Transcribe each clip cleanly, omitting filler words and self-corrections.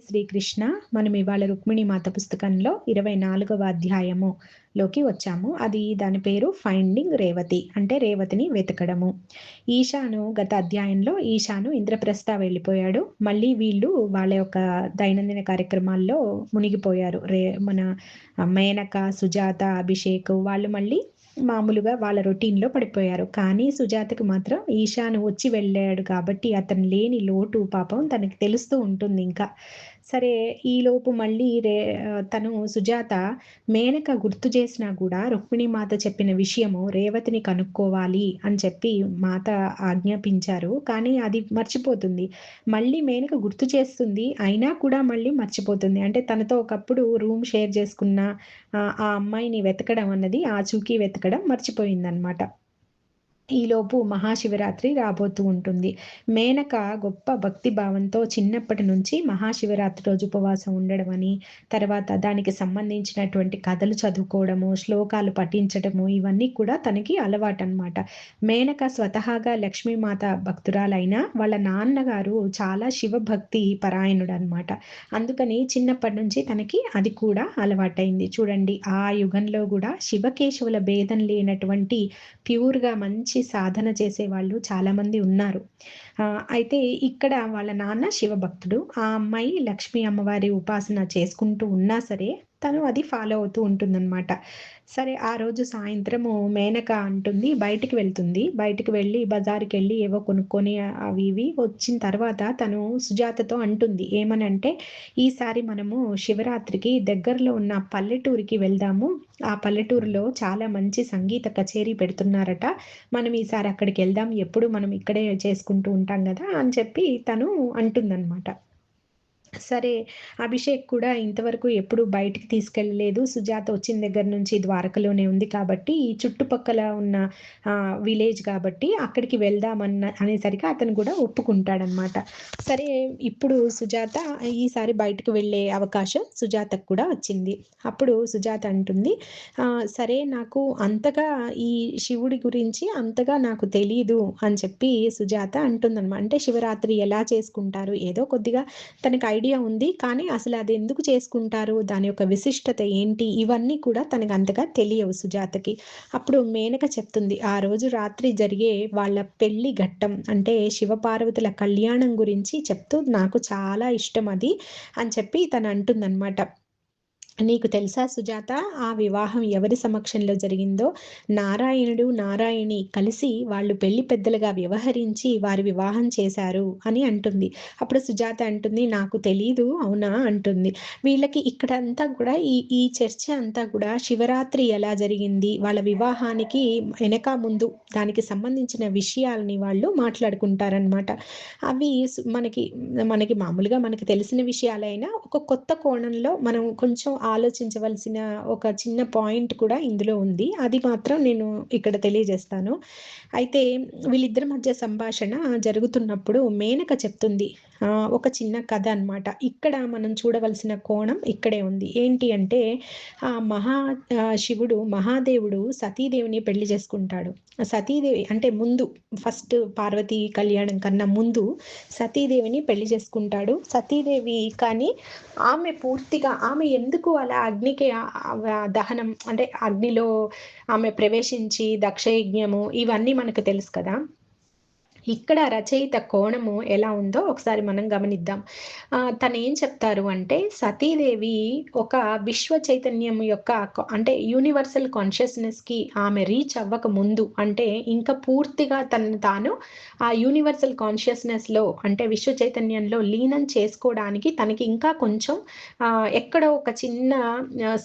శ్రీకృష్ణ. మనం ఇవాళ రుక్మిణి మాత పుస్తకంలో 24వ అధ్యాయములోకి వచ్చాము. దాని పేరు ఫైండింగ్ రేవతి, అంటే రేవతిని వెతకడము. గత అధ్యాయంలో ఈశాను ఇంద్రప్రస్థ వెళ్ళిపోయాడు. మళ్ళీ వీళ్ళు వాళ్ళ యొక్క దైనందిన కార్యక్రమాల్లో మునిగిపోయారు. మన మేనక, సుజాత, అభిషేక్ వాళ్ళు మళ్ళీ మామూలుగా వాళ్ళ రొటీన్‌లో పడిపోయారు. కానీ సుజాతకి మాత్రం ఈశాను వచ్చి వెళ్ళాడు కాబట్టి అతను లేని లోటు పాపం తనకి తెలుస్తూ ఉంటుంది ఇంకా. సరే, ఈలోపు మళ్ళీ తను సుజాత మేనక గుర్తు చేసినా కూడా రుక్మిణీమాత చెప్పిన విషయము రేవతిని కనుక్కోవాలి అని చెప్పి మాత ఆజ్ఞాపించారు. కానీ అది మర్చిపోతుంది. మళ్ళీ మేనక గుర్తు చేస్తుంది. అయినా కూడా మళ్ళీ మర్చిపోతుంది. అంటే తనతో ఒకప్పుడు రూమ్ షేర్ చేసుకున్న ఆ అమ్మాయిని వెతకడం అన్నది, ఆచూకీ వెతకడం మర్చిపోయిందనమాట. ఈలోపు మహాశివరాత్రి రాబోతూ ఉంటుంది. మేనక గొప్ప భక్తి భావంతో చిన్నప్పటి నుంచి మహాశివరాత్రి రోజు ఉపవాసం ఉండడం అని, తర్వాత దానికి సంబంధించినటువంటి కథలు చదువుకోవడము, శ్లోకాలు పఠించడము, ఇవన్నీ కూడా తనకి అలవాటనమాట. మేనక స్వతహాగా లక్ష్మీమాత భక్తురాలైనా వాళ్ళ నాన్నగారు చాలా శివభక్తి పరాయణుడనమాట. అందుకని చిన్నప్పటి నుంచి తనకి అది కూడా అలవాటైంది. చూడండి, ఆ యుగంలో కూడా శివకేశవుల భేదం లేనటువంటి ప్యూర్‌గా మంచి సాధన చేసేవాళ్ళు చాలామంది ఉన్నారు. అయితే ఇక్కడ వాళ్ళ నాన్న శివభక్తుడు. ఆ అమ్మాయి లక్ష్మీ అమ్మవారి ఉపాసన చేసుకుంటూ ఉన్నా సరే, తను అది ఫాలో అవుతూ ఉంటుందన్నమాట. సరే, ఆ రోజు సాయంత్రము మేనక అంటుంది, బయటికి వెళ్తుంది. బయటికి వెళ్ళి బజారుకెళ్ళి ఏవో కొనుక్కొని అవి ఇవి వచ్చిన తర్వాత తను సుజాతతో అంటుంది. ఏమనంటే, ఈసారి మనము శివరాత్రికి దగ్గరలో ఉన్న పల్లెటూరికి వెళ్దాము. ఆ పల్లెటూరులో చాలా మంచి సంగీత కచేరీ పెడుతున్నారట. మనం ఈసారి అక్కడికెళ్దాం. ఎప్పుడు మనం ఇక్కడే చేసుకుంటూ ఉంటాం గదా అని చెప్పి తను అంటుందనమాట. సరే, అభిషేక్ కూడా ఇంతవరకు ఎప్పుడు బయటికి తీసుకెళ్ళలేదు. సుజాత వచ్చిన దగ్గర నుంచి ద్వారకలోనే ఉంది కాబట్టి, ఈ చుట్టుపక్కల ఉన్న విలేజ్ కాబట్టి అక్కడికి అనేసరికి అతను కూడా ఒప్పుకుంటాడనమాట. సరే, ఇప్పుడు సుజాత ఈసారి బయటకు వెళ్ళే అవకాశం సుజాతకు కూడా వచ్చింది. అప్పుడు సుజాత అంటుంది, సరే, నాకు అంతగా ఈ శివుడి గురించి అంతగా నాకు తెలీదు అని చెప్పి సుజాత అంటుందనమాట. అంటే శివరాత్రి ఎలా చేసుకుంటారు, ఏదో కొద్దిగా తనకి ఐడియా ఉంది. కానీ అసలు అది ఎందుకు చేసుకుంటారు, దాని యొక్క విశిష్టత ఏంటి, ఇవన్నీ కూడా తనకు అంతగా తెలియవు సుజాతకి. అప్పుడు మేనక చెప్తుంది, ఆ రోజు రాత్రి జరిగే వాళ్ళ పెళ్లి ఘట్టం, అంటే శివపార్వతుల కళ్యాణం గురించి చెప్తూ, నాకు చాలా ఇష్టం అది అని చెప్పి తను అంటుందన్నమాట. నీకు తెలుసా సుజాత, ఆ వివాహం ఎవరి సమక్షంలో జరిగిందో? నారాయణుడు, నారాయణి కలిసి వాళ్ళు పెళ్లి పెద్దలుగా వ్యవహరించి వారి వివాహం చేశారు అని అంటుంది. అప్పుడు సుజాత అంటుంది, నాకు తెలీదు, అవునా అంటుంది. వీళ్ళకి ఇక్కడంతా కూడా ఈ చర్చ అంతా కూడా శివరాత్రి ఎలా జరిగింది, వాళ్ళ వివాహానికి వెనక ముందు దానికి సంబంధించిన విషయాలని వాళ్ళు మాట్లాడుకుంటారనమాట. అవి మనకి మనకి మామూలుగా మనకి తెలిసిన విషయాలైనా ఒక కొత్త కోణంలో మనం కొంచెం ఆలోచించవలసిన ఒక చిన్న పాయింట్ కూడా ఇందులో ఉంది. అది మాత్రం నేను ఇక్కడ తెలియజేస్తాను. అయితే వీళ్ళిద్దరి మధ్య సంభాషణ జరుగుతున్నప్పుడు మేనక చెప్తుంది ఒక చిన్న కథ అన్నమాట. ఇక్కడ మనం చూడవలసిన కోణం ఇక్కడే ఉంది. ఏంటి అంటే, శివుడు మహాదేవుడు సతీదేవిని పెళ్లి చేసుకుంటాడు. సతీదేవి అంటే ముందు, ఫస్ట్ పార్వతీ కళ్యాణం కన్నా ముందు సతీదేవిని పెళ్లి చేసుకుంటాడు. సతీదేవి కానీ ఆమె ఎందుకు అలా అగ్నికి దహనం, అంటే అగ్నిలో ఆమె ప్రవేశించి దక్షయజ్ఞము ఇవన్నీ మనకు తెలుసు కదా. ఇక్కడ రచయిత కోణము ఎలా ఉందో ఒకసారి మనం గమనిద్దాం. తను ఏం చెప్తారు అంటే, సతీదేవి ఒక విశ్వ చైతన్యం యొక్క అంటే యూనివర్సల్ కాన్షియస్నెస్కి ఆమె రీచ్ అవ్వక ముందు, అంటే ఇంకా పూర్తిగా తనను తాను ఆ యూనివర్సల్ కాన్షియస్నెస్లో అంటే విశ్వ చైతన్యంలో లీనం చేసుకోవడానికి తనకి ఇంకా కొంచెం ఎక్కడో ఒక చిన్న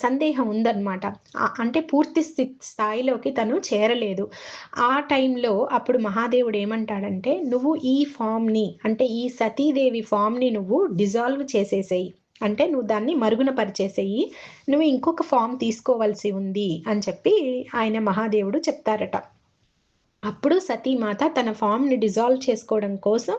సందేహం ఉందన్నమాట. అంటే పూర్తి స్థాయిలోకి తను చేరలేదు. ఆ టైంలో అప్పుడు మహాదేవుడు ఏమంటాడంటే, నువ్వు ఈ ఫామ్‌ని, అంటే ఈ సతీదేవి ఫామ్‌ని నువ్వు డిజాల్వ్ చేసేసేయి. అంటే నువ్వు దాన్ని మరుగున పరిచేసేయి. నువ్వు ఇంకొక ఫామ్ తీసుకోవాల్సి ఉంది అని చెప్పి ఆయన మహాదేవుడు చెప్తారట. అప్పుడు సతీమాత తన ఫామ్‌ని డిజాల్వ్ చేసుకోవడం కోసం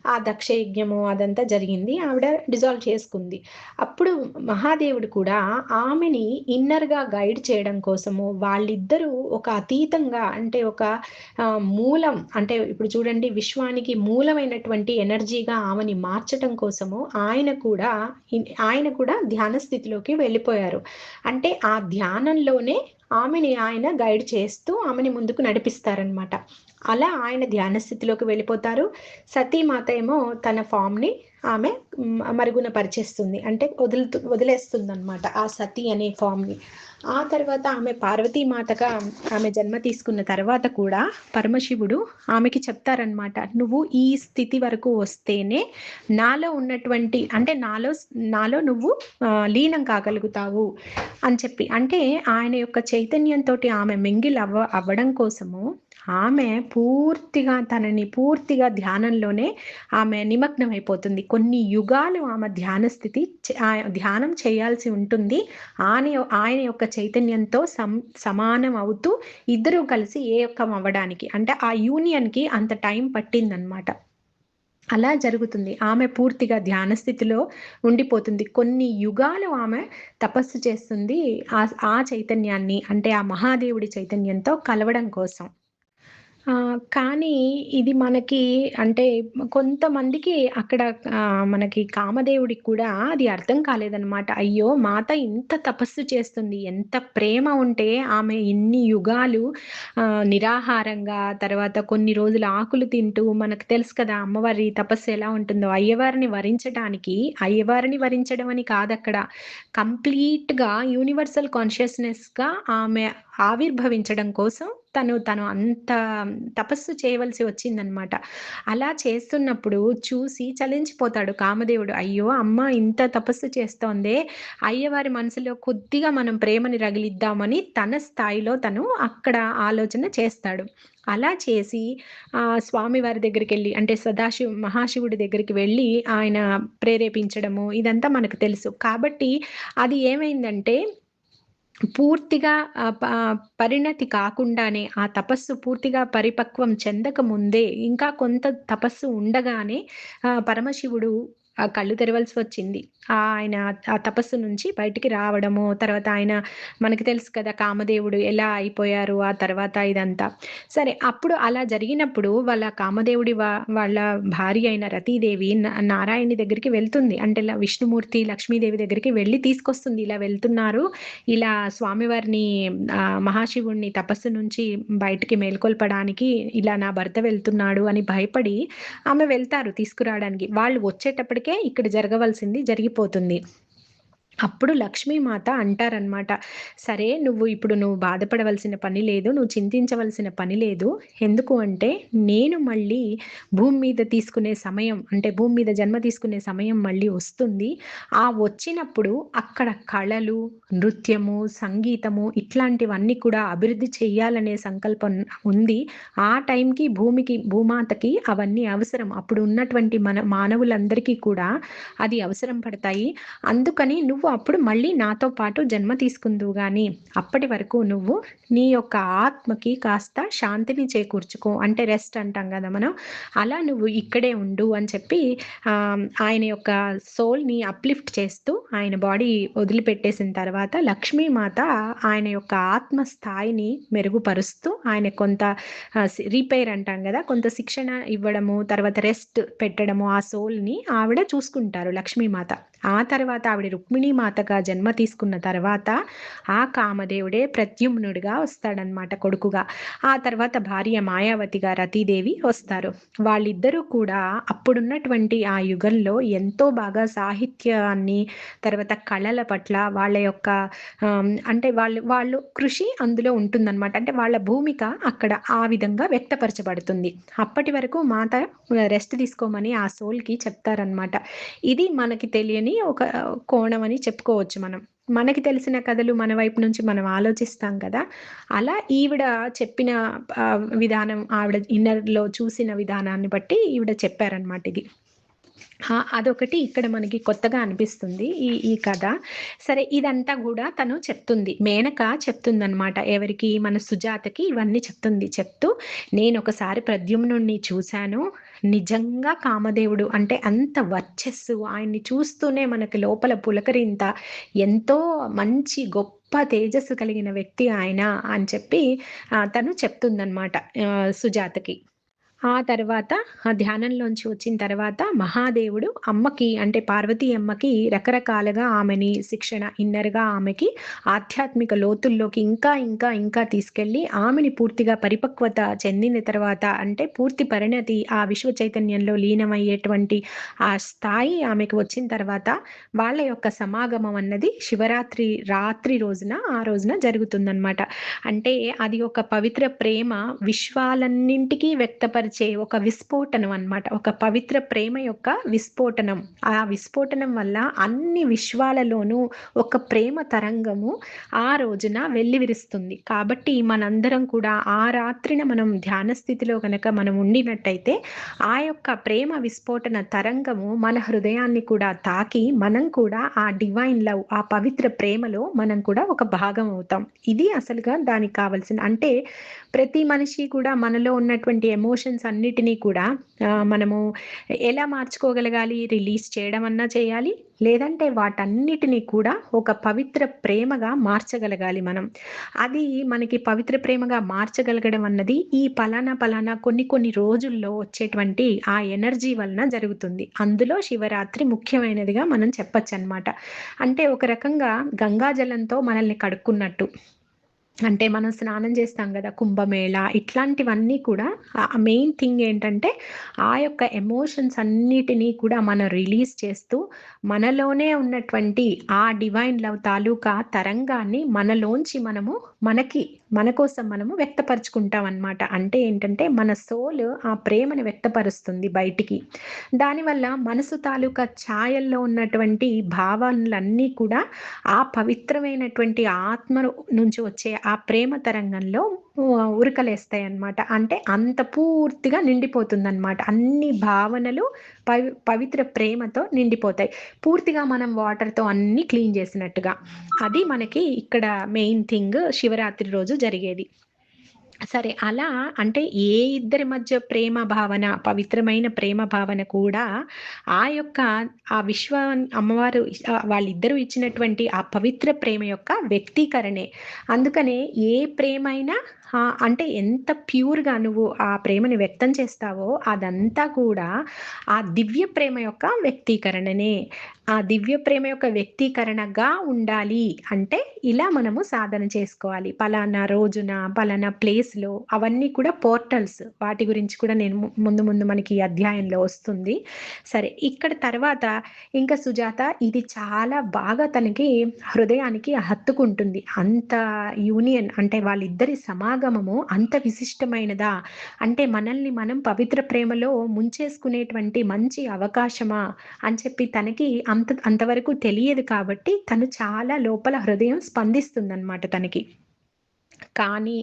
ఆ దక్షయజ్ఞము అదంతా జరిగింది. ఆవిడ డిజాల్వ్ చేసుకుంది. అప్పుడు మహాదేవుడు కూడా ఆమెని ఇన్నర్‌గా గైడ్ చేయడం కోసము వాళ్ళిద్దరూ ఒక అతీతంగా అంటే ఒక మూలం అంటే ఇప్పుడు చూడండి విశ్వానికి మూలమైనటువంటి ఎనర్జీగా ఆమెని మార్చటం కోసము ఆయన కూడా ధ్యాన స్థితిలోకి వెళ్ళిపోయారు. అంటే ఆ ధ్యానంలోనే ఆమెని ఆయన గైడ్ చేస్తూ ఆమెని ముందుకు నడిపిస్తారనమాట. అలా ఆయన ధ్యాన స్థితిలోకి వెళ్ళిపోతారు. సతీమాత ఏమో తన ఫామ్‌ని ఆమె మరుగున పరిచేస్తుంది. అంటే వదిలేస్తుందనమాట ఆ సతి అనే ఫామ్‌ని. ఆ తర్వాత ఆమె పార్వతీమాతగా ఆమె జన్మ తీసుకున్న తర్వాత కూడా పరమశివుడు ఆమెకి చెప్తారనమాట. "నువ్వు ఈ స్థితి వరకు వస్తేనే నాలో ఉన్నటువంటి అంటే నాలో నువ్వు లీనం కాగలుగుతావు" అని చెప్పి. అంటే ఆయన యొక్క చైతన్యంతోటి ఆమె అవ్వడం కోసము ఆమె పూర్తిగా ధ్యానంలోనే ఆమె నిమగ్నమైపోతుంది. కొన్ని యుగాలు ఆమె ధ్యాన స్థితి ధ్యానం చేయాల్సి ఉంటుంది. ఆయన యొక్క చైతన్యంతో సమానం అవుతూ ఇద్దరూ కలిసి ఏకం అవ్వడానికి. అంటే ఆ యూనియన్‌కి అంత టైం పట్టిందనమాట. అలా జరుగుతుంది. ఆమె పూర్తిగా ధ్యాన స్థితిలో ఉండిపోతుంది. కొన్ని యుగాలు ఆమె తపస్సు చేస్తుంది. ఆ చైతన్యాన్ని అంటే ఆ మహాదేవుడి చైతన్యంతో కలవడం కోసం. కానీ ఇది మనకి అంటే కొంతమందికి అక్కడ మనకి కామదేవుడికి కూడా అది అర్థం కాలేదనమాట. అయ్యో! మాత ఇంత తపస్సు చేస్తుంది. ఎంత ప్రేమ ఉంటే ఆమె ఇన్ని యుగాలు నిరాహారంగా తర్వాత కొన్ని రోజులు ఆకులు తింటూ మనకు తెలుసు కదా! అమ్మవారి తపస్సు ఎలా ఉంటుందో. అయ్యవారిని వరించడం అని కాదక్కడ. కంప్లీట్‌గా యూనివర్సల్ కాన్షియస్‌నెస్‌గా ఆమె ఆవిర్భవించడం కోసం తను అంత తపస్సు చేయవలసి వచ్చిందనమాట. అలా చేస్తున్నప్పుడు చూసి చలించిపోతాడు కామదేవుడు. అయ్యో! అమ్మ ఇంత తపస్సు చేస్తోందే, అయ్యవారి మనసులో కొద్దిగా మనం ప్రేమని రగిలిద్దామని తన స్థాయిలో తను అక్కడ ఆలోచన చేస్తాడు. అలా చేసి స్వామివారి దగ్గరికెళ్ళి అంటే మహాశివుడి దగ్గరికి వెళ్ళి ఆయన ప్రేరేపించడము ఇదంతా మనకు తెలుసు. కాబట్టి అది ఏమైందంటే పూర్తిగా పరిణతి కాకుండానే ఆ తపస్సు పూర్తిగా పరిపక్వం చెందక ముందే ఇంకా కొంత తపస్సు ఉండగానే పరమశివుడు కళ్ళు తెరవాల్సి వచ్చింది. ఆయన ఆ తపస్సు నుంచి బయటికి రావడము, తర్వాత ఆయన మనకి తెలుసు కదా! కామదేవుడు ఎలా అయిపోయారు ఆ తర్వాత ఇదంతా. సరే అప్పుడు అలా జరిగినప్పుడు వాళ్ళ భార్య అయిన రతీదేవి నారాయణుని దగ్గరికి వెళ్తుంది. అంటే విష్ణుమూర్తి, లక్ష్మీదేవి దగ్గరికి వెళ్లి తీసుకొస్తుంది. ఇలా వెళ్తున్నారు ఇలా స్వామివారిని మహాశివుడిని తపస్సు నుంచి బయటికి మేల్కొల్పడానికి ఇలా నా భర్త వెళ్తున్నాడు అని భయపడి ఆమె వెళ్తారు తీసుకురావడానికి. వాళ్ళు వచ్చేటప్పటికే ఇక్కడ జరగవలసింది జరిగిపోతుంది. అప్పుడు లక్ష్మీమాత అంటారనమాట. "సరే నువ్వు బాధపడవలసిన పని లేదు. నువ్వు చింతించవలసిన పని లేదు. ఎందుకు అంటే నేను మళ్ళీ భూమి మీద తీసుకునే సమయం అంటే భూమి మీద జన్మ తీసుకునే సమయం మళ్ళీ వస్తుంది. ఆ వచ్చినప్పుడు అక్కడ కళలు, నృత్యము, సంగీతము ఇట్లాంటివన్నీ కూడా అభివృద్ధి చెయ్యాలనే సంకల్పం ఉంది. ఆ టైంకి భూమాతకి అవన్నీ అవసరం. అప్పుడు ఉన్నటువంటి మానవులందరికీ కూడా అది అవసరం పడతాయి. అందుకని నువ్వు అప్పుడు మళ్ళీ నాతో పాటు జన్మ తీసుకుందువు గాని, అప్పటి వరకు నువ్వు నీ యొక్క ఆత్మకి కాస్త శాంతిని చేకూర్చుకో. అంటే రెస్ట్ అంటాం గదా మనం. అలా నువ్వు ఇక్కడే ఉండు అని చెప్పి ఆయన యొక్క సోల్‌ని అప్‌లిఫ్ట్ చేస్తూ ఆయన బాడీ వదిలిపెట్టేసిన తర్వాత లక్ష్మీమాత ఆయన యొక్క ఆత్మ స్థాయిని మెరుగుపరుస్తూ ఆయన కొంత రిపేర్ అంటాం గదా! కొంత శిక్షణ ఇవ్వడము, తర్వాత రెస్ట్ పెట్టడము ఆ సోల్‌ని ఆవిడ చూసుకుంటారు లక్ష్మీమాత. ఆ తర్వాత ఆవిడ రుక్మిణీ మాతగా జన్మ తీసుకున్న తర్వాత ఆ కామదేవుడే ప్రద్యుమ్నుడిగా వస్తాడనమాట కొడుకుగా. ఆ తర్వాత భార్య మాయావతిగా రతీదేవి వస్తారు. వాళ్ళిద్దరూ కూడా అప్పుడున్నటువంటి ఆ యుగంలో ఎంతో బాగా సాహిత్యాన్ని, తర్వాత కళల పట్ల వాళ్ళ యొక్క అంటే వాళ్ళు కృషి అందులో ఉంటుందనమాట. అంటే వాళ్ళ భూమిక అక్కడ ఆ విధంగా వ్యక్తపరచబడుతుంది. అప్పటి వరకు మాత రెస్ట్ తీసుకోమని ఆ సోల్‌కి చెప్తారనమాట. ఇది మనకి తెలియని ఒక కోణం అని చెప్పుకోవచ్చు మనం. మనకి తెలిసిన కథలు మన వైపు నుంచి మనం ఆలోచిస్తాం కదా! అలా ఈవిడ చెప్పిన విధానం ఆవిడ ఇన్నర్‌లో చూసిన విధానాన్ని బట్టి ఈవిడ చెప్పారనమాట ఇది. అదొకటి ఇక్కడ మనకి కొత్తగా అనిపిస్తుంది ఈ కథ. సరే ఇదంతా గూడా తను చెప్తుంది. మేనక చెప్తుందనమాట. ఎవరికి? మన సుజాతకి ఇవన్నీ చెప్తుంది. చెప్తూ నేనొకసారి ప్రద్యుమ్నుడిని చూశాను. నిజంగా కామదేవుడు అంటే అంత వర్చస్సు ఆయన్ని చూస్తూనే మనకి లోపల పులకరింత ఎంతో మంచి గొప్ప తేజస్సు కలిగిన వ్యక్తి ఆయన అని చెప్పి తను చెప్తుందనమాట సుజాతకి. ఆ తర్వాత ఆ ధ్యానంలోంచి వచ్చిన తర్వాత మహాదేవుడు అమ్మకి అంటే పార్వతీ అమ్మకి రకరకాలుగా ఆమెని శిక్షణ ఇన్నర్‌గా ఆమెకి ఆధ్యాత్మిక లోతుల్లోకి ఇంకా తీసుకెళ్ళి ఆమెని పూర్తిగా పరిపక్వత చెందిన తర్వాత అంటే పూర్తి పరిణతి ఆ విశ్వ చైతన్యంలో లీనమయ్యేటువంటి ఆ స్థాయి ఆమెకు వచ్చిన తర్వాత వాళ్ళ యొక్క సమాగమం అన్నది శివరాత్రి రాత్రి రోజున ఆ రోజున జరుగుతుందనమాట. అంటే అది ఒక పవిత్ర ప్రేమ విశ్వాలన్నింటికి వ్యక్తపరిచే ఒక విస్ఫోటనం అన్నమాట. ఒక పవిత్ర ప్రేమ యొక్క విస్ఫోటనం. ఆ విస్ఫోటనం వల్ల అన్ని విశ్వాలలోనూ ఒక ప్రేమ తరంగము ఆ రోజున వెల్లివిరుస్తుంది. కాబట్టి మనందరం కూడా ఆ రాత్రిన మనం ధ్యాన స్థితిలో గనక మనం ఉండినట్టయితే ఆ యొక్క ప్రేమ విస్ఫోటన తరంగము మన హృదయాన్ని కూడా తాకి మనం కూడా ఆ డివైన్ లవ్ ఆ పవిత్ర ప్రేమలో మనం కూడా ఒక భాగం అవుతాం. ఇది అసలుగా దానికి కావాల్సిన అంటే ప్రతి మనిషి కూడా మనలో ఉన్నటువంటి ఎమోషన్స్ అన్నిటినీ కూడా మనము ఎలా మార్చుకోగలగాలి? రిలీజ్ చేయడం అన్నా చేయాలి. లేదంటే వాటన్నిటిని కూడా ఒక పవిత్ర ప్రేమగా మార్చగలగాలి మనం. అది మనకి పవిత్ర ప్రేమగా మార్చగలగడం అన్నది ఈ పలానా కొన్ని రోజుల్లో వచ్చేటువంటి ఆ ఎనర్జీ వలన జరుగుతుంది. అందులో శివరాత్రి ముఖ్యమైనదిగా మనం చెప్పొచ్చనమాట. అంటే ఒక రకంగా గంగా జలంతో మనల్ని కడుక్కున్నట్టు. అంటే మనం స్నానం చేస్తాం గదా! కుంభమేళ ఇట్లాంటివన్నీ కూడా మెయిన్ థింగ్ ఏంటంటే, ఆ యొక్క ఎమోషన్స్ అన్నిటిని కూడా మనం రిలీజ్ చేస్తూ, మనలోనే ఉన్నటువంటి ఆ డివైన్ లవ్ తాలూకా తరంగాన్ని మనలోంచి మనము మన కోసం మనము వ్యక్తపరుచుకుంటామనమాట. అంటే ఏంటంటే, మన సోల్ ఆ ప్రేమని వ్యక్తపరుస్తుంది బయటికి. దానివల్ల మనసు తాలూకా ఛాయల్లో ఉన్నటువంటి భావనలన్నీ కూడా ఆ పవిత్రమైనటువంటి ఆత్మ నుంచి వచ్చే ఆ ప్రేమ తరంగంలో ఉరకలేస్తాయన్నమాట. అంటే అంత పూర్తిగా నిండిపోతుందన్నమాట. అన్ని భావనలు పవిత్ర ప్రేమతో నిండిపోతాయి. పూర్తిగా మనం వాటర్‌తో అన్నీ క్లీన్ చేసినట్టుగా. అది మనకి ఇక్కడ మెయిన్ థింగ్ శివరాత్రి రోజు జరిగేది. సరే అలా అంటే ఏ ఇద్దరి మధ్య ప్రేమ భావన, పవిత్రమైన ప్రేమ భావన కూడా ఆ యొక్క ఆ విశ్వ అమ్మవారు వాళ్ళిద్దరూ ఇచ్చినటువంటి ఆ పవిత్ర ప్రేమ యొక్క వ్యక్తీకరణే. అందుకనే ఏ ప్రేమైనా అంటే ఎంత ప్యూర్‌గా నువ్వు ఆ ప్రేమని వ్యక్తం చేస్తావో అదంతా కూడా ఆ దివ్య ప్రేమ యొక్క వ్యక్తీకరణనే. ఆ దివ్య ప్రేమ యొక్క వ్యక్తీకరణగా ఉండాలి అంటే ఇలా మనము సాధన చేసుకోవాలి. పలానా రోజున, పలానా ప్లేస్‌లో అవన్నీ కూడా పోర్టల్స్. వాటి గురించి కూడా నేను ముందు మనకి ఈ అధ్యాయంలో వస్తుంది. సరే ఇక్కడ తర్వాత ఇంకా సుజాత ఇది చాలా బాగా తనకి హృదయానికి హత్తుకుంటుంది. అంత యూనియన్ అంటే వాళ్ళిద్దరి సమాగమము అంత విశిష్టమైనదా? అంటే మనల్ని మనం పవిత్ర ప్రేమలో ముంచేసుకునేటువంటి మంచి అవకాశమా? అని చెప్పి తనకి అంతవరకు తెలియదు కాబట్టి తను చాలా లోపల హృదయం స్పందిస్తుందనమాట తనకి. కానీ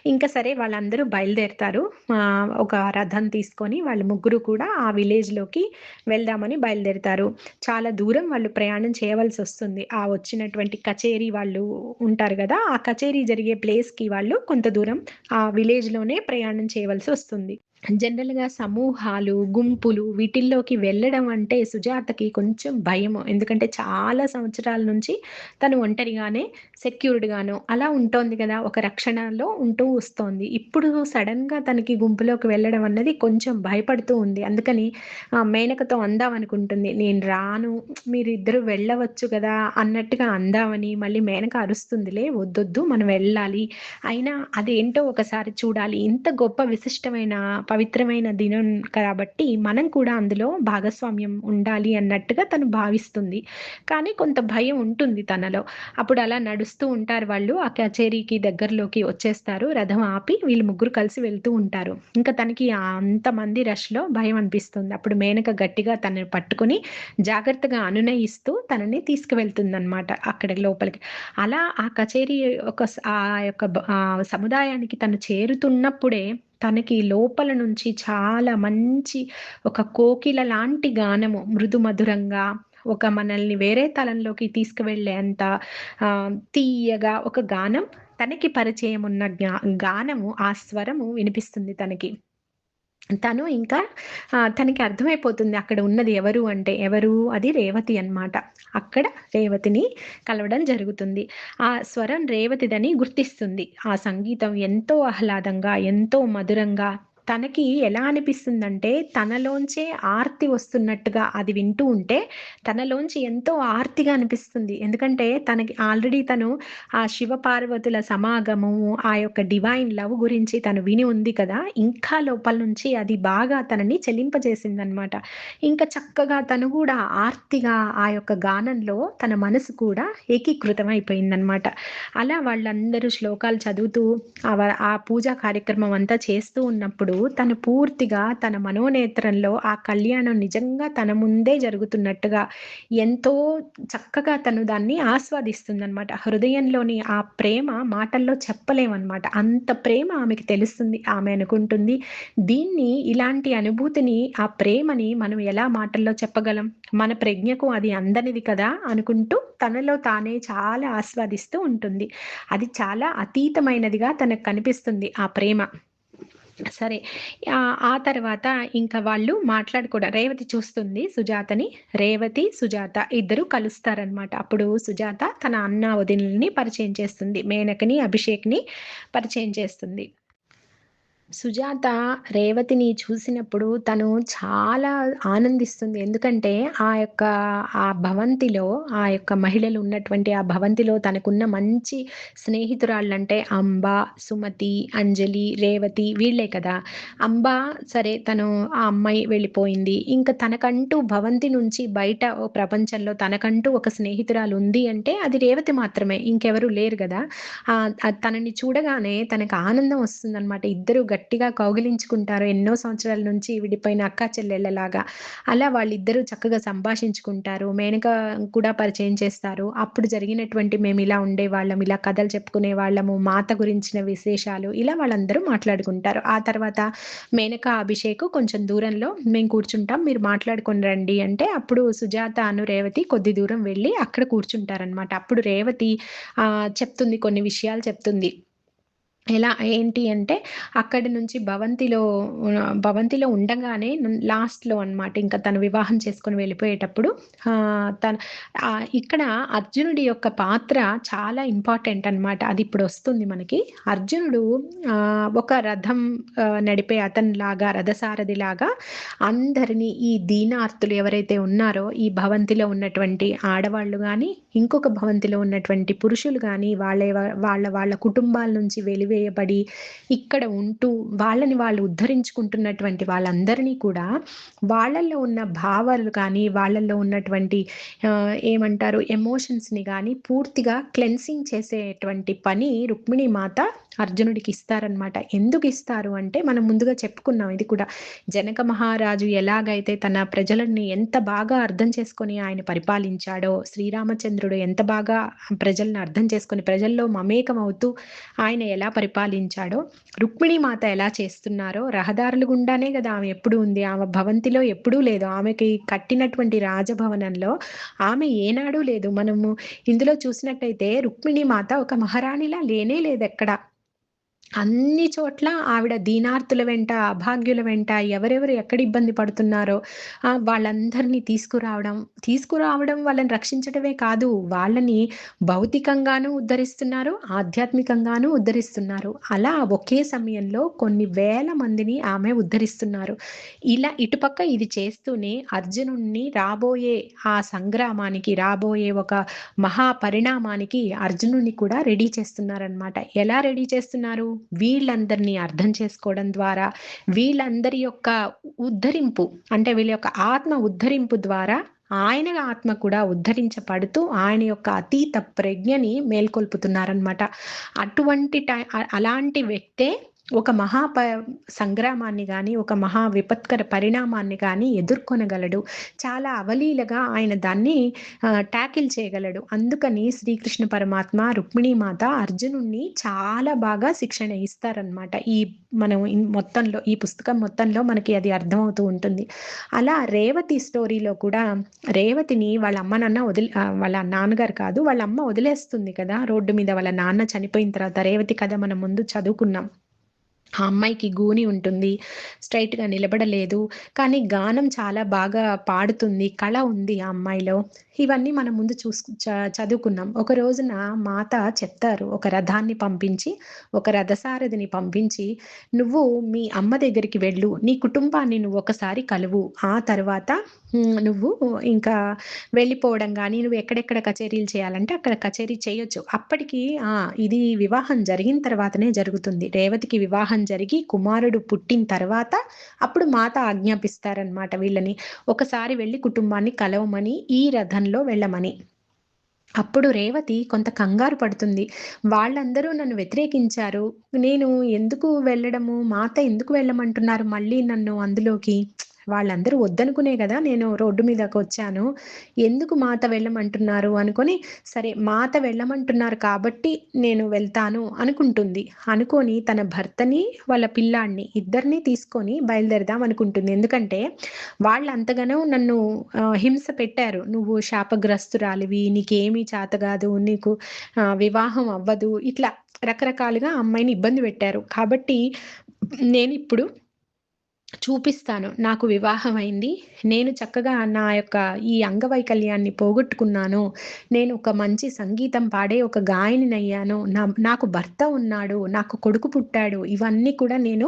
ఇంక సరే వాళ్ళందరూ బయలుదేరతారు. ఒక రథం తీసుకొని వాళ్ళు ముగ్గురు కూడా ఆ విలేజ్‌లోకి వెళ్దామని బయలుదేరతారు. చాలా దూరం వాళ్ళు ప్రయాణం చేయవలసొస్తుంది. ఆ వచ్చినటువంటి కచేరీ వాళ్ళు ఉంటారు గదా! ఆ కచేరీ జరిగే ప్లేస్‌కి వాళ్ళు కొంత దూరం ఆ విలేజ్‌లోనే ప్రయాణం చేయవలసొస్తుంది. జనరల్‌గా సమూహాలు, గుంపులు వీటిల్లోకి వెళ్ళడం అంటే సుజాతకి కొంచెం భయము. ఎందుకంటే చాలా సంవత్సరాల నుంచి తను ఒంటరిగానే, సెక్యూర్డ్‌గాను అలా ఉంటోంది గదా! ఒక రక్షణలో ఉంటూ వస్తోంది. ఇప్పుడు సడెన్‌గా తనకి గుంపులోకి వెళ్ళడం అన్నది కొంచెం భయపడుతూ ఉంది. అందుకని మేనకతో అందామనుకుంటుంది. నేను రాను, మీరిద్దరూ వెళ్ళవచ్చు గదా! అన్నట్టుగా అందామని మళ్ళీ మేనక అరుస్తుందిలే వద్దొద్దు మనం వెళ్ళాలి. అయినా అదేంటో ఒకసారి చూడాలి. ఇంత గొప్ప విశిష్టమైన పవిత్రమైన దినం కాబట్టి మనం కూడా అందులో భాగస్వామ్యం ఉండాలి అన్నట్టుగా తను భావిస్తుంది. కానీ కొంత భయం ఉంటుంది తనలో. అప్పుడు అలా నడుస్తూ ఉంటారు వాళ్ళు. ఆ కచేరీకి దగ్గరలోకి వచ్చేస్తారు. రథం ఆపి వీళ్ళు ముగ్గురు కలిసి వెళ్తూ ఉంటారు. ఇంకా తనకి అంతమంది రష్‌లో భయం అనిపిస్తుంది. అప్పుడు మేనక గట్టిగా తనని పట్టుకొని జాగ్రత్తగా అనునయిస్తూ తనని తీసుకువెళ్తుందన్నమాట అక్కడి లోపలికి. అలా ఆ కచేరీ ఒక ఆ యొక్క సముదాయానికి తను చేరుతున్నప్పుడే తనకి లోపల నుంచి చాలా మంచి ఒక కోకిల లాంటి గానము మృదు మధురంగా ఒక మనల్ని వేరే తలంలోకి తీసుకువెళ్ళేంత తీయగా ఒక గానం తనకి పరిచయం ఉన్న గానము ఆ స్వరము వినిపిస్తుంది తనకి. తను ఇంకా తనకి అర్థమైపోతుంది అక్కడ ఉన్నది ఎవరు అంటే, ఎవరు అది రేవతి అన్నమాట. అక్కడ రేవతిని కలవడం జరుగుతుంది. ఆ స్వరం రేవతిదని గుర్తిస్తుంది. ఆ సంగీతం ఎంతో ఆహ్లాదంగా, ఎంతో మధురంగా తనకి ఎలా అనిపిస్తుందంటే, తనలోంచే ఆర్తి వస్తున్నట్టుగా అది వింటూ ఉంటే, తనలోంచి ఎంతో ఆర్తిగా అనిపిస్తుంది. ఎందుకంటే తనకి ఆల్రెడీ తను ఆ శివ పార్వతుల సమాగమము, ఆ యొక్క డివైన్ లవ్ గురించి తను విని ఉంది కదా! ఇంకా లోపల నుంచి అది బాగా తనని చెలింపజేసిందనమాట. ఇంకా చక్కగా తను గూడా ఆర్తిగా ఆ యొక్క గానంలో తన మనసు కూడా ఏకీకృతమైపోయిందనమాట. అలా వాళ్ళందరూ శ్లోకాలు చదువుతూ ఆ పూజా కార్యక్రమం అంతా చేస్తూ ఉన్నప్పుడు తను పూర్తిగా తన మనోనేత్రంలో ఆ కళ్యాణం నిజంగా తన ముందే జరుగుతున్నట్టుగా ఎంతో చక్కగా తను దాన్ని ఆస్వాదిస్తుందనమాట. హృదయంలోని ఆ ప్రేమ మాటల్లో చెప్పలేమనమాట. అంత ప్రేమ ఆమెకి తెలుస్తుంది. ఆమె అనుకుంటుంది, దీన్ని ఇలాంటి అనుభూతిని, ఆ ప్రేమని మనం ఎలా మాటల్లో చెప్పగలం? మన ప్రజ్ఞకు అది అందనిది కదా! అనుకుంటూ తనలో తానే చాలా ఆస్వాదిస్తూ ఉంటుంది. అది చాలా అతీతమైనదిగా తనకు కనిపిస్తుంది ఆ ప్రేమ. సరే. ఆ తర్వాత ఇంకా వాళ్ళు మాట్లాడుకోవడం రేవతి చూస్తుంది సుజాతని. రేవతి, సుజాత ఇద్దరు కలుస్తారనమాట. అప్పుడు సుజాత తన అన్న, వదినలని పరిచయం చేస్తుంది. మేనకని, అభిషేక్‌ని పరిచయం చేస్తుంది. సుజాత రేవతిని చూసినప్పుడు తను చాలా ఆనందిస్తుంది. ఎందుకంటే ఆ భవంతిలో ఆ యొక్క మహిళలు ఉన్నటువంటి ఆ భవంతిలో తనకున్న మంచి స్నేహితురాళ్ళంటే అంబ, సుమతి, అంజలి, రేవతి వీళ్ళే కదా! అంబ సరే తను ఆ అమ్మాయి వెళ్ళిపోయింది. ఇంక తనకంటూ భవంతి నుంచి బయట ప్రపంచంలో తనకంటూ ఒక స్నేహితురాలు ఉంది అంటే అది రేవతి మాత్రమే. ఇంకెవరు లేరు గదా! తనని చూడగానే తనకు ఆనందం వస్తుందనమాట. ఇద్దరు గట్టిగా కౌగిలించుకుంటారు. ఎన్నో సంవత్సరాల నుంచి విడిపోయిన అక్కా చెల్లెళ్ళలాగా. అలా వాళ్ళిద్దరూ చక్కగా సంభాషించుకుంటారు. మేనక కూడా పరిచయం చేస్తారు. అప్పుడు జరిగినటువంటి మేమిలా ఉండేవాళ్ళం, ఇలా కథలు చెప్పుకునేవాళ్ళము, మాత గురించిన విశేషాలు ఇలా వాళ్ళందరూ మాట్లాడుకుంటారు. ఆ తర్వాత మేనక, అభిషేక్ కొంచెం దూరంలో మేము కూర్చుంటాం. మీరు మాట్లాడుకొని రండి అంటే అప్పుడు సుజాత రేవతి కొద్ది దూరం వెళ్లి అక్కడ కూర్చుంటారనమాట. అప్పుడు రేవతి చెప్తుంది కొన్ని విషయాలు చెప్తుంది. ఎలా ఏంటి అంటే అక్కడి నుంచి భవంతిలో ఉండంగానే లాస్ట్‌లో అన్నమాట. ఇంకా తను వివాహం చేసుకొని వెళ్ళిపోయేటప్పుడు తను ఇక్కడ అర్జునుడి యొక్క పాత్ర చాలా ఇంపార్టెంట్ అన్నమాట. అది ఇప్పుడొస్తుంది మనకి. అర్జునుడు ఒక రథం నడిపే అతనిలాగా రథసారథిలాగా అందరిని ఈ దీనార్తులు ఎవరైతే ఉన్నారో ఈ భవంతిలో ఉన్నటువంటి ఆడవాళ్ళు గాని, ఇంకొక భవంతిలో ఉన్నటువంటి పురుషులు గాని వాళ్ళ కుటుంబాల నుంచి వెలివేయబడి ఇక్కడ ఉంటూ వాళ్ళని వాళ్ళు ఉద్ధరించుకుంటున్నటువంటి వాళ్ళందరినీ కూడా వాళ్ళల్లో ఉన్న భావాలు కానీ, వాళ్ళల్లో ఉన్నటువంటి ఏమంటారు ఎమోషన్స్‌ని గాని పూర్తిగా క్లెన్సింగ్ చేసేటువంటి పని రుక్మిణి మాత అర్జునుడికి ఇస్తారనమాట. ఎందుకిస్తారు అంటే మనం ముందుగా చెప్పుకున్నాం ఇది కూడా. జనక మహారాజు ఎలాగైతే తన ప్రజలని ఎంత బాగా అర్థం చేసుకొని ఆయన పరిపాలించాడో, శ్రీరామచంద్రుడు ఎంత బాగా ప్రజలను అర్థం చేసుకొని ప్రజల్లో మమేకమవుతూ ఆయన ఎలా పరిపాలించాడో, రుక్మిణి మాత ఎలా చేస్తున్నారో రహదారుల గుండానే గదా ఆమె ఎప్పుడూ ఉంది. ఆమె భవంతిలో ఎప్పుడూ లేదు. ఆమెకి కట్టినటువంటి రాజభవనంలో ఆమె ఏనాడూ లేదు. మనము ఇందులో చూసినట్టయితే రుక్మిణి మాత ఒక మహారాణిలా లేనే లేదెక్కడ. అన్ని చోట్ల ఆవిడ దీనార్తుల వెంట, అభాగ్యుల వెంట ఎవరెవరు ఎక్కడ ఇబ్బంది పడుతున్నారో వాళ్ళందరినీ తీసుకురావడం వాళ్ళని రక్షించడమే కాదు, వాళ్ళని భౌతికంగాను ఉద్ధరిస్తున్నారు, ఆధ్యాత్మికంగాను ఉద్ధరిస్తున్నారు. అలా ఒకే సమయంలో కొన్ని వేల మందిని ఆమె ఉద్ధరిస్తున్నారు. ఇలా ఇటుపక్క ఇది చేస్తూనే అర్జునుడిని రాబోయే ఆ సంగ్రామానికి, రాబోయే ఒక మహా పరిణామానికి అర్జునుడిని కూడా రెడీ చేస్తున్నారనమాట. ఎలా రెడీ చేస్తున్నారు? వీళ్ళందరినీ అర్థం చేసుకోవడం ద్వారా, వీళ్ళందరి యొక్క ఉద్ధరింపు అంటే వీళ్ళ యొక్క ఆత్మ ఉద్ధరింపు ద్వారా ఆయన ఆత్మ కూడా ఉద్ధరించబడుతూ ఆయన యొక్క అతీత ప్రజ్ఞని మేల్కొల్పుతున్నారనమాట. అలాంటి వ్యక్తే ఒక సంగ్రామాన్ని గాని, ఒక మహా విపత్కర పరిణామాన్ని గాని ఎదుర్కొనగలడు. చాలా అవలీలగా ఆయన దాన్ని టాకిల్ చేయగలడు. అందుకని శ్రీకృష్ణ పరమాత్మ, రుక్మిణీమాత అర్జునుడిని చాలా బాగా శిక్షణ ఇస్తారనమాట. మనం మొత్తంలో ఈ పుస్తకం మొత్తంలో మనకి అది అర్థమవుతూ ఉంటుంది. అలా రేవతి స్టోరీలో కూడా రేవతిని వాళ్ళ అమ్మ, నాన్న వాళ్ళ నాన్నగారు కాదు, వాళ్ళ అమ్మ వదిలేస్తుంది కదా! రోడ్డు మీద వాళ్ళ నాన్న చనిపోయిన తర్వాత రేవతి కథ మనం ముందు చదువుకున్నాం. ఆ అమ్మాయికి గూని ఉంటుంది. స్ట్రెయిట్‌గా నిలబడలేదు. కానీ గానం చాలా బాగా పాడుతుంది. కళ ఉంది ఆ అమ్మాయిలో. ఇవన్నీ మనం ముందు చదువుకున్నాం. ఒక రోజున మాత చెప్తారు. ఒక రథాన్ని పంపించి, ఒక రథసారథిని పంపించి, "నువ్వు మీ అమ్మ దగ్గరికి వెళ్ళు. నీ కుటుంబాన్ని నువ్వు ఒకసారి కలువు. ఆ తర్వాత నువ్వు ఇంకా వెళ్ళిపోవడం గానీ, నువ్వు ఎక్కడెక్కడ కచేరీలు చేయాలంటే అక్కడ కచేరీ చేయొచ్చు." అప్పటికి ఇది వివాహం జరిగిన తర్వాతనే జరుగుతుంది. రేవతికి వివాహం జరిగి కుమారుడు పుట్టిన తర్వాత అప్పుడు మాత ఆజ్ఞాపిస్తారనమాట వీళ్ళని. ఒకసారి వెళ్లి కుటుంబాన్ని కలవమని, ఈ రథంలో వెళ్ళమని. అప్పుడు రేవతి కొంత కంగారు పడుతుంది. వాళ్ళందరూ నన్ను వ్యతిరేకించారు. నేను ఎందుకు వెళ్ళడము? మాత ఎందుకు వెళ్ళమంటున్నారు మళ్ళీ నన్ను అందులోకి? వాళ్ళందరూ వద్దనుకునే గదా నేను రోడ్డు మీదకొచ్చాను. ఎందుకు మాత వెళ్ళమంటున్నారు అనుకోని, సరే మాత వెళ్ళమంటున్నారు కాబట్టి నేను వెళ్తాను అనుకుంటుంది. అనుకోని తన భర్తని, వాళ్ళ పిల్లాడిని ఇద్దరిని తీసుకొని బయలుదేరదాం అనుకుంటుంది. ఎందుకంటే వాళ్ళంతగానో నన్ను హింస పెట్టారు. "నువ్వు శాపగ్రస్తురాలివి, నీకేమీ చేతగాదు, నీకు వివాహం అవ్వదు." ఇట్లా రకరకాలుగా ఆ అమ్మాయిని ఇబ్బంది పెట్టారు. కాబట్టి నేనిప్పుడు చూపిస్తాను. నాకు వివాహమైంది. నేను చక్కగా నా యొక్క ఈ అంగవైకల్యాన్ని పోగొట్టుకున్నాను. నేను ఒక మంచి సంగీతం పాడే ఒక గాయనినయ్యాను. నాకు భర్త ఉన్నాడు. నాకు కొడుకు పుట్టాడు. ఇవన్నీ కూడా నేను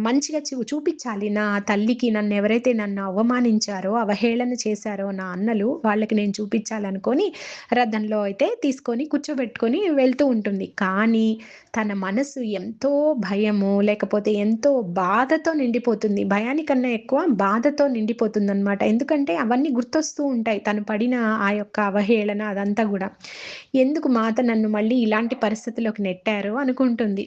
మంచిగా చూపిచ్చాలి. నా తల్లికి నన్నెవరైతే నన్ను అవమానించారో, అవహేళన చేశారో నా అన్నలు, వాళ్ళకి నేను చూపిచ్చాలనుకోని రథంలో అయితే తీసుకొని కూర్చోబెట్టుకొని వెళ్తూ ఉంటుంది. కానీ తన మనసు ఎంతో భయము, లేకపోతే ఎంతో బాధతో నిండిపోతుంది. భయానికన్నా ఎక్కువ బాధతో నిండిపోతుందనమాట. ఎందుకంటే అవన్నీ గుర్తొస్తూ ఉంటాయి. తను పడిన ఆ యొక్క అవహేళన అదంతా గూడా. ఎందుకు మాత నన్ను మళ్ళీ ఇలాంటి పరిస్థితిలోకి నెట్టారు అనుకుంటుంది.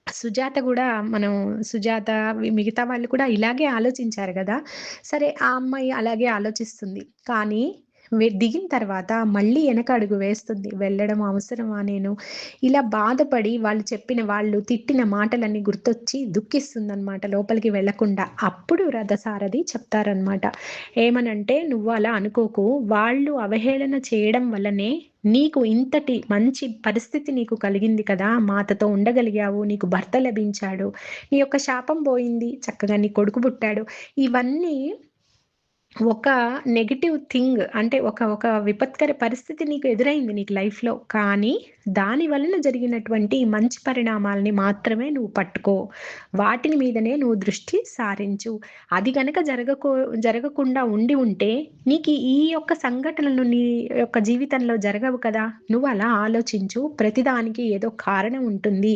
సుజాత గూడా మనం సుజాత మిగతా వాళ్ళు కూడా ఇలాగే ఆలోచించారు గదా! సరే ఆ అమ్మాయి అలాగే ఆలోచిస్తుంది. కానీ దిగిన తర్వాత మళ్ళీ ఎనకడుగు వేస్తుంది. వెళ్ళడం అవసరమా నేను? ఇలా బాధపడి వాళ్ళు తిట్టిన మాటలన్నీ గుర్తొచ్చి దుఃఖిస్తుందనమాట లోపలికి వెళ్ళకుండా. అప్పుడు రథసారథి చెప్తారనమాట. ఏమనంటే, "నువ్వు అలా అనుకోకు. వాళ్ళు అవహేళన చేయడం వల్లనే నీకు ఇంతటి మంచి పరిస్థితి నీకు కలిగింది కదా! మాతతో ఉండగలిగావు. నీకు భర్త లభించాడు. నీ యొక్క శాపం పోయింది. చక్కగా నీ కొడుకు పుట్టాడు." ఇవన్నీ ఒక నెగెటివ్ థింగ్ అంటే ఒక విపత్కర పరిస్థితి నీకు ఎదురైంది నీకు లైఫ్‌లో. కానీ దాని వలన జరిగినటువంటి మంచి పరిణామాల్ని మాత్రమే నువ్వు పట్టుకో. వాటిని మీదనే నువ్వు దృష్టి సారించు. అది గనక జరగకుండా ఉండి ఉంటే నీకు ఈ యొక్క సంఘటనలు నీ యొక్క జీవితంలో జరగవు కదా! నువ్వు అలా ఆలోచించు. ప్రతిదానికి ఏదో కారణం ఉంటుంది.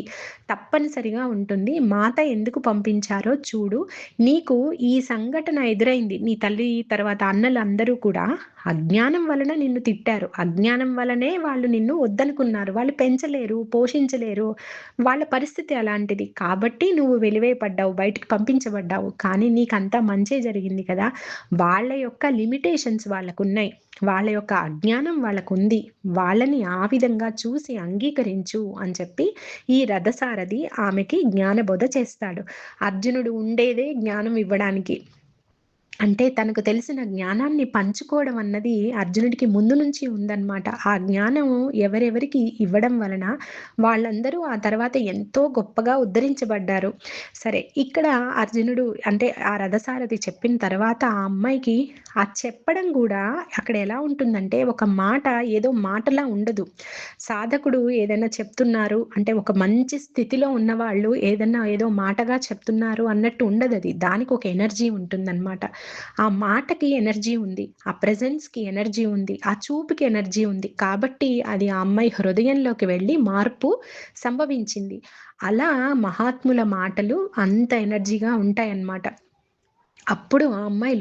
తప్పనిసరిగా ఉంటుంది. మాత ఎందుకు పంపించారో చూడు. నీకు ఈ సంఘటన ఎదురైంది. నీ తల్లి తర్వాత అన్నలందరూ కూడా అజ్ఞానం వలన నిన్ను తిట్టారు. అజ్ఞానం వలనే వాళ్ళు నిన్ను వద్దనుకున్నారు. వాళ్ళు పెంచలేరు, పోషించలేరు. వాళ్ళ పరిస్థితి అలాంటిది. కాబట్టి నువ్వు వెలివేయపడ్డావు, బయటికి పంపించబడ్డావు. కానీ నీకంతా మంచే జరిగింది కదా! వాళ్ళ యొక్క లిమిటేషన్స్ వాళ్ళకున్నాయి. వాళ్ళ యొక్క అజ్ఞానం వాళ్ళకుంది. వాళ్ళని ఆ విధంగా చూసి అంగీకరించు అని చెప్పి ఈ రథసారథి ఆమెకి జ్ఞానబోధ చేస్తాడు. అర్జునుడు ఉండేదే జ్ఞానం ఇవ్వడానికి. అంటే తనకు తెలిసిన జ్ఞానాన్ని పంచుకోవడం అన్నది అర్జునుడికి ముందు నుంచి ఉందన్నమాట. ఆ జ్ఞానము ఎవరెవరికి ఇవ్వడం వలన వాళ్ళందరూ ఆ తర్వాత ఎంతో గొప్పగా ఉద్ధరించబడ్డారు. సరే ఇక్కడ అర్జునుడు అంటే ఆ రథసారథి చెప్పిన తర్వాత ఆ అమ్మాయికి ఆ చెప్పడం గూడా అక్కడ ఎలా ఉంటుందంటే ఒక మాట ఏదో మాటలా ఉండదు. సాధకుడు ఏదైనా చెప్తున్నారు అంటే ఒక మంచి స్థితిలో ఉన్నవాళ్ళు ఏదన్నా ఏదో మాటగా చెప్తున్నారు అన్నట్టు ఉండదది. దానికి ఒక ఎనర్జీ ఉంటుందన్నమాట. ఆ మాటకి ఎనర్జీ ఉంది. ఆ ప్రెజెన్స్‌కి ఎనర్జీ ఉంది. ఆ చూపుకి ఎనర్జీ ఉంది. కాబట్టి అది ఆ అమ్మాయి హృదయంలోకి వెళ్లి మార్పు సంభవించింది. అలా మహాత్ముల మాటలు అంత ఎనర్జీగా ఉంటాయన్నమాట. అప్పుడు ఆ అమ్మాయి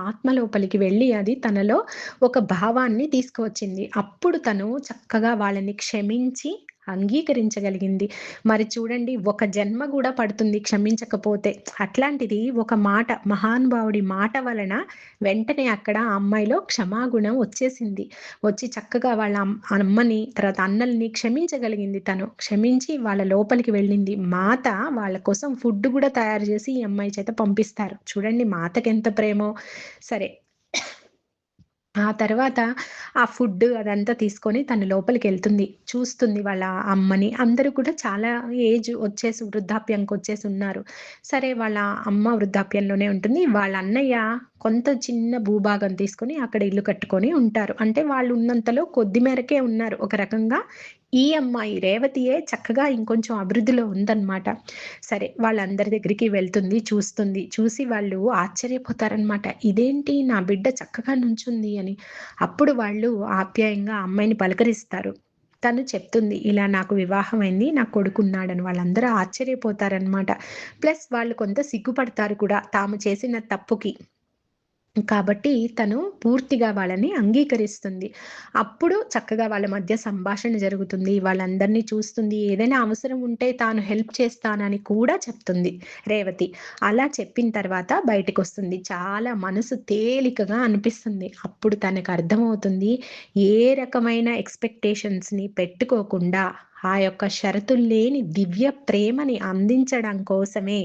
ఆత్మ లోపలికి వెళ్ళి అది తనలో ఒక భావాన్ని తీసుకువచ్చింది. అప్పుడు తను చక్కగా వాళ్ళని క్షమించి అంగీకరించగలిగింది. మరి చూడండి, ఒక జన్మ గూడా పడుతుంది క్షమించకపోతే. అట్లాంటిది ఒక మాట, మహానుభావుడి మాట వలన వెంటనే అక్కడ ఆ అమ్మాయిలో క్షమాగుణం వచ్చేసింది. వచ్చి చక్కగా వాళ్ళ అమ్మని, తర్వాత అన్నల్ని క్షమించగలిగింది తను. క్షమించి వాళ్ళ లోపలికి వెళ్ళింది. మాత వాళ్ళ కోసం ఫుడ్ గూడా తయారు జేసి ఈ అమ్మాయి చేత పంపిస్తారు. చూడండి మాతకెంత ప్రేమో! సరే. ఆ తర్వాత ఆ ఫుడ్ అదంతా తీసుకొని తను లోపలికెళ్తుంది. చూస్తుంది వాళ్ళ అమ్మని. అందరూ కూడా చాలా ఏజ్ వచ్చేసి వృద్ధాప్యంకొచ్చేసున్నారు. సరే వాళ్ళ అమ్మ వృద్ధాప్యంలోనే ఉంటుంది. వాళ్ళ అన్నయ్య కొంత చిన్న భూభాగం తీసుకొని అక్కడ ఇల్లు కట్టుకొని ఉంటారు. అంటే వాళ్ళు ఉన్నంతలో కొద్ది మేరకే ఉన్నారు. ఒక రకంగా ఈ అమ్మాయి రేవతియే చక్కగా ఇంకొంచెం అభివృద్ధిలో ఉందన్నమాట. సరే వాళ్ళందరి దగ్గరికి వెళ్తుంది, చూస్తుంది. చూసి వాళ్ళు ఆశ్చర్యపోతారనమాట. ఇదేంటి నా బిడ్డ చక్కగా నుంచుంది అని. అప్పుడు వాళ్ళు ఆప్యాయంగా ఆ అమ్మాయిని పలకరిస్తారు. తను చెప్తుంది, ఇలా నాకు వివాహమైంది. నా కొడుకున్నాడని. వాళ్ళందరూ ఆశ్చర్యపోతారనమాట. ప్లస్ వాళ్ళు కొంత సిగ్గుపడతారు కూడా తాము చేసిన తప్పుకి. కాబట్టి తను పూర్తిగా వాళ్ళని అంగీకరిస్తుంది. అప్పుడు చక్కగా వాళ్ళ మధ్య సంభాషణ జరుగుతుంది. వాళ్ళందరిని చూస్తుంది. ఏదైనా అవసరం ఉంటే తాను హెల్ప్ చేస్తానని కూడా చెప్తుంది రేవతి. అలా చెప్పిన తర్వాత బయటికొస్తుంది. చాలా మనసు తేలికగా అనిపిస్తుంది. అప్పుడు తనకు అర్థమవుతుంది, ఏ రకమైన ఎక్స్‌పెక్టేషన్స్‌ని పెట్టుకోకుండా ఆ యొక్క షరతులు లేని దివ్య ప్రేమని అందించడం కోసమే,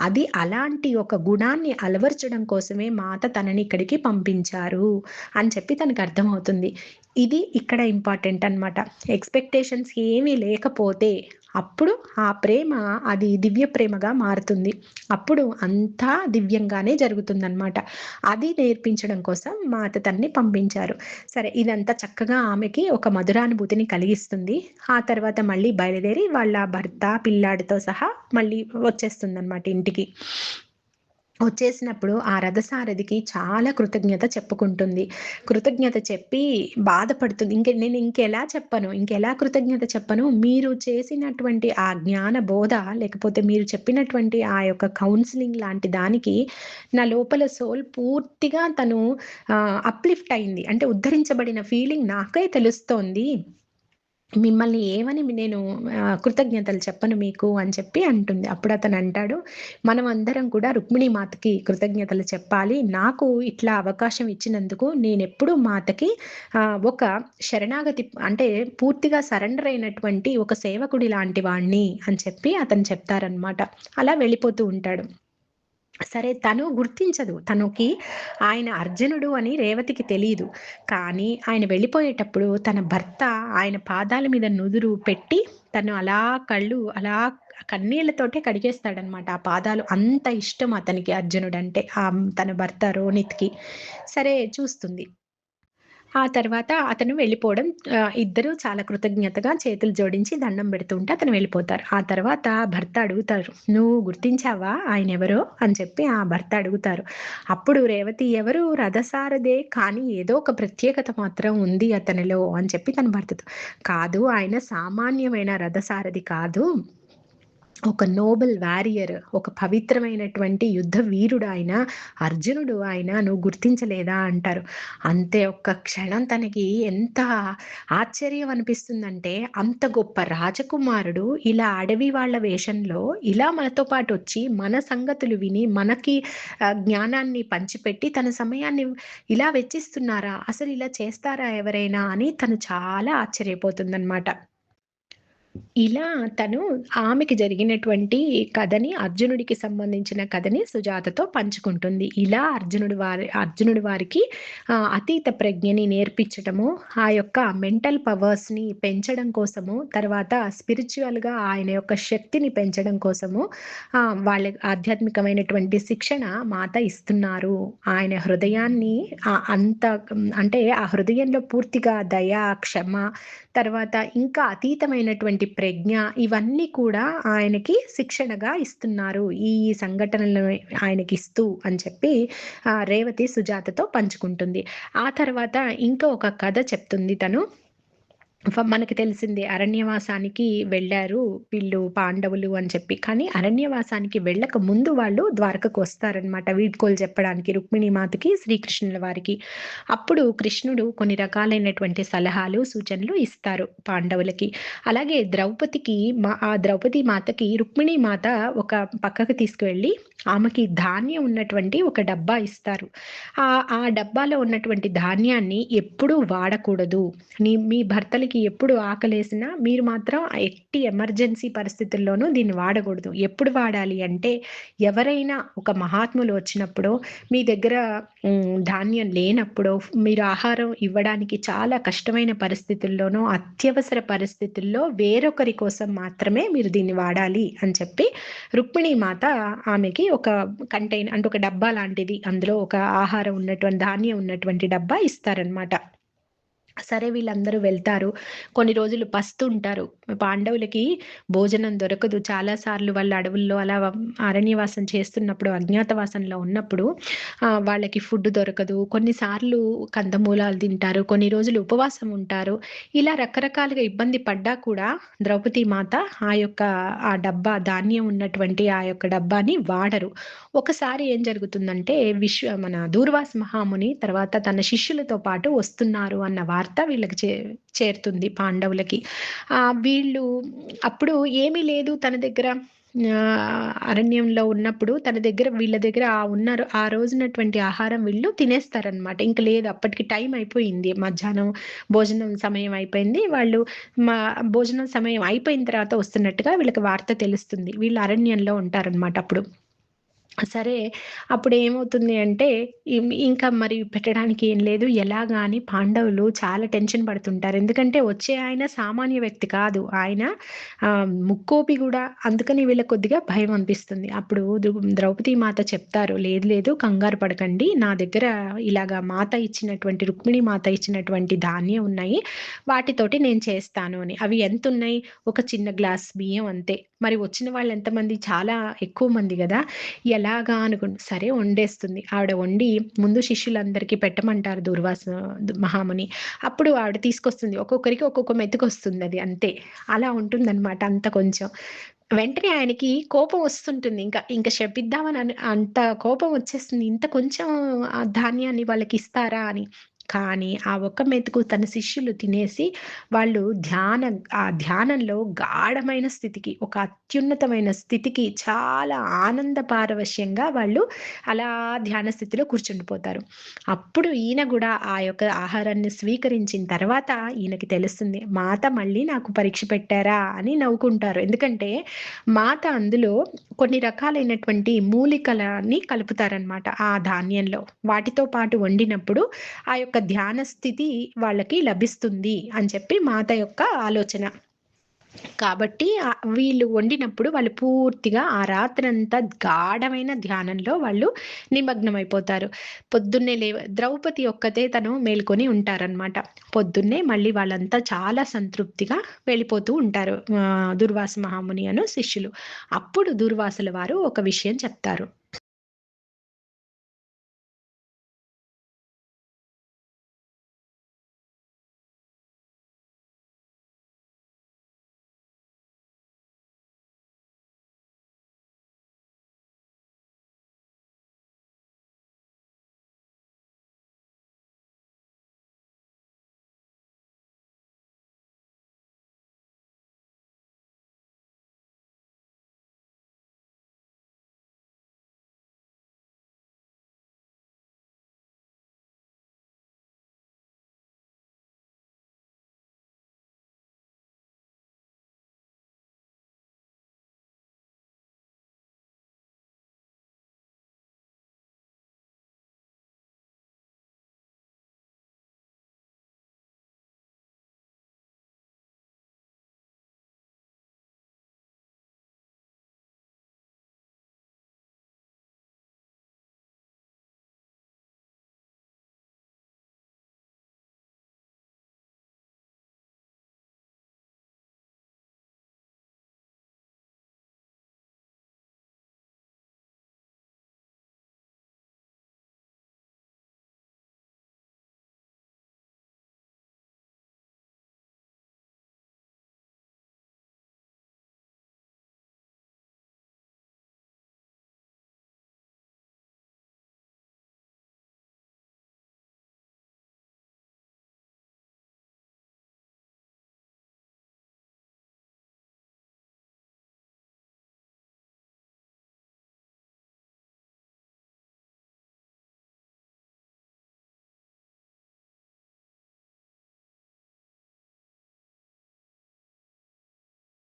అది అలాంటి ఒక గుణాన్ని అలవరచడం కోసమే మాత తనని ఇక్కడికి పంపించారు అని చెప్పి తనకు అర్థమవుతుంది. ఇది ఇక్కడ ఇంపార్టెంట్ అన్నమాట. ఎక్స్‌పెక్టేషన్స్ ఏమీ లేకపోతే అప్పుడు ఆ ప్రేమ అది దివ్య ప్రేమగా మారుతుంది. అప్పుడు అంతా దివ్యంగానే జరుగుతుందన్నమాట. అది నేర్పించడం కోసం మాత తనని పంపించారు. సరే ఇదంతా చక్కగా ఆమెకి ఒక మధురానుభూతిని కలిగిస్తుంది. ఆ తర్వాత మళ్ళీ బయలుదేరి వాళ్ళ భర్త, పిల్లాడితో సహా మళ్ళీ వచ్చేస్తుందన్నమాట ఇంటికి. వచ్చేసినప్పుడు ఆ రథసారథికి చాలా కృతజ్ఞత చెప్పుకుంటుంది. కృతజ్ఞత చెప్పి బాధపడుతుంది. నేను ఇంకెలా చెప్పను? ఇంకెలా కృతజ్ఞత చెప్పను? మీరు చేసినటువంటి ఆ జ్ఞాన బోధ, లేకపోతే మీరు చెప్పినటువంటి ఆ యొక్క కౌన్సెలింగ్ లాంటి దానికి నా లోపల సోల్ పూర్తిగా తను అప్‌లిఫ్ట్ అయింది. అంటే ఉద్ధరించబడిన ఫీలింగ్ నాకే తెలుస్తోంది. మిమ్మల్ని ఏమని నేను కృతజ్ఞతలు చెప్పను మీకు అని చెప్పి అంటుంది. అప్పుడతనంటాడు, మనమందరం కూడా రుక్మిణి మాతకి కృతజ్ఞతలు చెప్పాలి. నాకు ఇట్లా అవకాశం ఇచ్చినందుకు నేనెప్పుడూ మాతకి ఒక శరణాగతి అంటే పూర్తిగా సరెండర్ అయినటువంటి ఒక సేవకుడి లాంటి వాడిని అని చెప్పి అతను చెప్తారనమాట. అలా వెళ్ళిపోతూ ఉంటాడు. సరే తను గుర్తించదు. తనకి ఆయన అర్జునుడు అని రేవతికి తెలీదు. కానీ ఆయన వెళ్ళిపోయేటప్పుడు తన భర్త ఆయన పాదాల మీద నుదురు పెట్టి తను అలా కళ్ళు అలా కన్నీళ్లతోటే కడిగేస్తాడనమాట. ఆ పాదాలు అంత ఇష్టం అతనికి అర్జునుడంటే. తన భర్త రోనిత్‌కి. సరే చూస్తుంది. ఆ తర్వాత అతను వెళ్ళిపోవడం ఇద్దరు చాలా కృతజ్ఞతగా చేతులు జోడించి దండం పెడుతూ ఉంటే అతను వెళ్ళిపోతారు. ఆ తర్వాత భర్త అడుగుతారు, "నువ్వు గుర్తించావా ఆయనెవరో?" అని చెప్పి ఆ భర్త అడుగుతారు. అప్పుడు రేవతి, "ఎవరు రథసారథే కానీ ఏదో ఒక ప్రత్యేకత మాత్రం ఉంది అతనిలో" అని చెప్పి తన భర్తతో, "కాదు ఆయన సామాన్యమైన రథసారథి కాదు. ఒక నోబెల్ వారియర్, ఒక పవిత్రమైనటువంటి యుద్ధ వీరుడాయన, అర్జునుడు ఆయన, నువ్వు గుర్తించలేదా?" అంటారు. అంతే ఒక్క క్షణం తనకి ఎంత ఆశ్చర్యం అనిపిస్తుందంటే, అంత గొప్ప రాజకుమారుడు ఇలా అడవి వాళ్ళ వేషంలో ఇలా మనతో పాటొచ్చి, మన సంగతులు విని, మనకి జ్ఞానాన్ని పంచిపెట్టి, తన సమయాన్ని ఇలా వెచ్చిస్తున్నారా? అసలిలా చేస్తారా ఎవరైనా? అని తను చాలా ఆశ్చర్యపోతుందనమాట. ఇలా తను ఆమెకి జరిగినటువంటి కథని, అర్జునుడికి సంబంధించిన కథని సుజాతతో పంచుకుంటుంది. ఇలా అర్జునుడి వారికి అతీత ప్రజ్ఞని నేర్పించటము, ఆ యొక్క మెంటల్ పవర్స్‌ని పెంచడం కోసము, తర్వాత స్పిరిచ్యువల్‌గా ఆయన యొక్క శక్తిని పెంచడం కోసము వాళ్ళ ఆధ్యాత్మికమైనటువంటి శిక్షణ మాత ఇస్తున్నారు. ఆయన హృదయాన్ని అంత అంటే ఆ హృదయంలో పూర్తిగా దయ, క్షమ, తర్వాత ఇంకా అతీతమైనటువంటి ప్రజ్ఞ ఇవన్నీ కూడా ఆయనకి శిక్షణగా ఇస్తున్నారు. ఈ సంఘటనలను ఆయనకిస్తూ అని చెప్పి రేవతి సుజాతతో పంచుకుంటుంది. ఆ తర్వాత ఇంకా ఒక కథ చెప్తుంది తను. మనకి తెలిసిందే అరణ్యవాసానికి వెళ్లారు వీళ్ళు పాండవులు అని చెప్పి. కానీ అరణ్యవాసానికి వెళ్ళక ముందు వాళ్ళు ద్వారకకు వస్తారనమాట వీడ్కోలు చెప్పడానికి రుక్మిణీ మాతకి, శ్రీకృష్ణుల వారికి. అప్పుడు కృష్ణుడు కొన్ని రకాలైనటువంటి సలహాలు, సూచనలు ఇస్తారు పాండవులకి. అలాగే ద్రౌపదికి ఆ ద్రౌపది మాతకి రుక్మిణీ మాత ఒక పక్కకు తీసుకువెళ్ళి ఆమెకి ధాన్యం ఉన్నటువంటి ఒక డబ్బా ఇస్తారు. ఆ డబ్బాలో ఉన్నటువంటి ధాన్యాన్ని ఎప్పుడూ వాడకూడదు. మీ భర్తలకి ఎప్పుడు ఆకలేసినా మీరు మాత్రం ఎట్టి ఎమర్జెన్సీ పరిస్థితుల్లోనూ దీన్ని వాడకూడదు. ఎప్పుడు వాడాలి అంటే ఎవరైనా ఒక మహాత్ములు వచ్చినప్పుడో, మీ దగ్గర ధాన్యం లేనప్పుడో, మీరు ఆహారం ఇవ్వడానికి చాలా కష్టమైన పరిస్థితుల్లోనో, అత్యవసర పరిస్థితుల్లో వేరొకరి కోసం మాత్రమే మీరు దీన్ని వాడాలి అని చెప్పి రుక్మిణీ మాత ఆమెకి ఒక అంటే ఒక డబ్బా లాంటిది అందులో ఒక ఆహారం ఉన్నటువంటి ధాన్యం ఉన్నటువంటి డబ్బా ఇస్తారనమాట. సరే వీళ్ళందరూ వెళ్తారు. కొన్ని రోజులు పస్తుంటారు. పాండవులకి భోజనం దొరకదు. చాలా సార్లు వాళ్ళు అడవుల్లో అలా అరణ్యవాసం చేస్తున్నప్పుడు, అజ్ఞాతవాసంలో ఉన్నప్పుడు వాళ్ళకి ఫుడ్ దొరకదు. కొన్నిసార్లు కందమూలాలు తింటారు. కొన్ని రోజులు ఉపవాసం ఉంటారు. ఇలా రకరకాలుగా ఇబ్బంది పడ్డా కూడా ద్రౌపది మాత ఆ డబ్బా ధాన్యం ఉన్నటువంటి ఆ యొక్క డబ్బాని వాడరు. ఒకసారి ఏం జరుగుతుందంటే మన దూర్వాస మహాముని తర్వాత తన శిష్యులతో పాటు వస్తున్నారు అన్న వార్త వీళ్ళకి చేరుతుంది పాండవులకి. వీళ్ళు అప్పుడు ఏమీ లేదు తన దగ్గర. అరణ్యంలో ఉన్నప్పుడు తన దగ్గర వీళ్ళ దగ్గర ఉన్నారు ఆ రోజునటువంటి ఆహారం వీళ్ళు తినేస్తారనమాట. ఇంక లేదు అప్పటికి టైం అయిపోయింది. మధ్యాహ్నం భోజనం సమయం అయిపోయింది. వాళ్ళు మా భోజనం సమయం అయిపోయిన తర్వాత వస్తున్నట్టుగా వీళ్ళకి వార్త తెలుస్తుంది. వీళ్ళు అరణ్యంలో ఉంటారనమాట అప్పుడు. సరే. అప్పుడేమవుతుంది అంటే, ఇంకా మరి పెట్టడానికి ఏం లేదు. ఎలాగా అని పాండవులు చాలా టెన్షన్ పడుతుంటారు. ఎందుకంటే, వచ్చే ఆయన సామాన్య వ్యక్తి కాదు. ఆయన ముక్కోపి గూడా. అందుకని వీళ్ళకి కొద్దిగా భయం అనిపిస్తుంది. అప్పుడు ద్రౌపది మాత చెప్తారు, "లేదు, లేదు కంగారు పడకండి. నా దగ్గర ఇలాగా రుక్మిణి మాత ఇచ్చినటువంటి ధాన్యం ఉన్నాయి. వాటితోటి నేను చేస్తాను" అని. అవి ఎంతున్నయి? ఒక చిన్న గ్లాస్ బియ్యం అంతే. మరి వచ్చిన వాళ్ళు ఎంతమంది? చాలా ఎక్కువ మంది గదా! ఎలాగా సరే వండేస్తుంది. ఆవిడ వండి ముందు శిష్యులందరికీ పెట్టమంటారు మహాముని. అప్పుడు ఆవిడ తీసుకొస్తుంది. ఒక్కొక్కరికి ఒక్కొక్క మెతుకొస్తుందది అంతే. అలా ఉంటుందనమాట అంత కొంచెం. వెంటనే ఆయనకి కోపం వస్తుంటుంది. ఇంక శపిద్దామని అంత కోపం వచ్చేస్తుంది. ఇంత కొంచెం ధాన్యాన్ని వాళ్ళకిస్తారా అని. కానీ ఆ ఒక్క మెతుకు తన శిష్యులు తినేసి వాళ్ళు ఆ ధ్యానంలో గాఢమైన స్థితికి, ఒక అత్యున్నతమైన స్థితికి చాలా ఆనంద పారవశ్యంగా వాళ్ళు అలా ధ్యాన స్థితిలో కూర్చుండిపోతారు. అప్పుడు ఈయన గూడా ఆ యొక్క ఆహారాన్ని స్వీకరించిన తర్వాత ఈయనకి తెలుస్తుంది. మాత మళ్ళీ నాకు పరీక్ష పెట్టారా అని నవ్వుకుంటారు. ఎందుకంటే మాత అందులో కొన్ని రకాలైనటువంటి మూలికలని కలుపుతారనమాట ఆ ధాన్యంలో. వాటితో పాటు వండినప్పుడు ఆ యొక్క ధ్యాన స్థితి వాళ్ళకి లభిస్తుంది అని చెప్పి మాత యొక్క ఆలోచన. కాబట్టి వీళ్ళు వండినప్పుడు వాళ్ళు పూర్తిగా ఆ రాత్రంతా గాఢమైన ధ్యానంలో వాళ్ళు నిమగ్నమైపోతారు. పొద్దున్నే ద్రౌపది ఒక్కతే తను మేల్కొని ఉంటారనమాట. పొద్దున్నే మళ్ళీ వాళ్ళంతా చాలా సంతృప్తిగా వెళ్ళిపోతూ ఉంటారు. దుర్వాస మహాముని శిష్యులు. అప్పుడు దుర్వాసుల వారు ఒక విషయం చెప్తారు.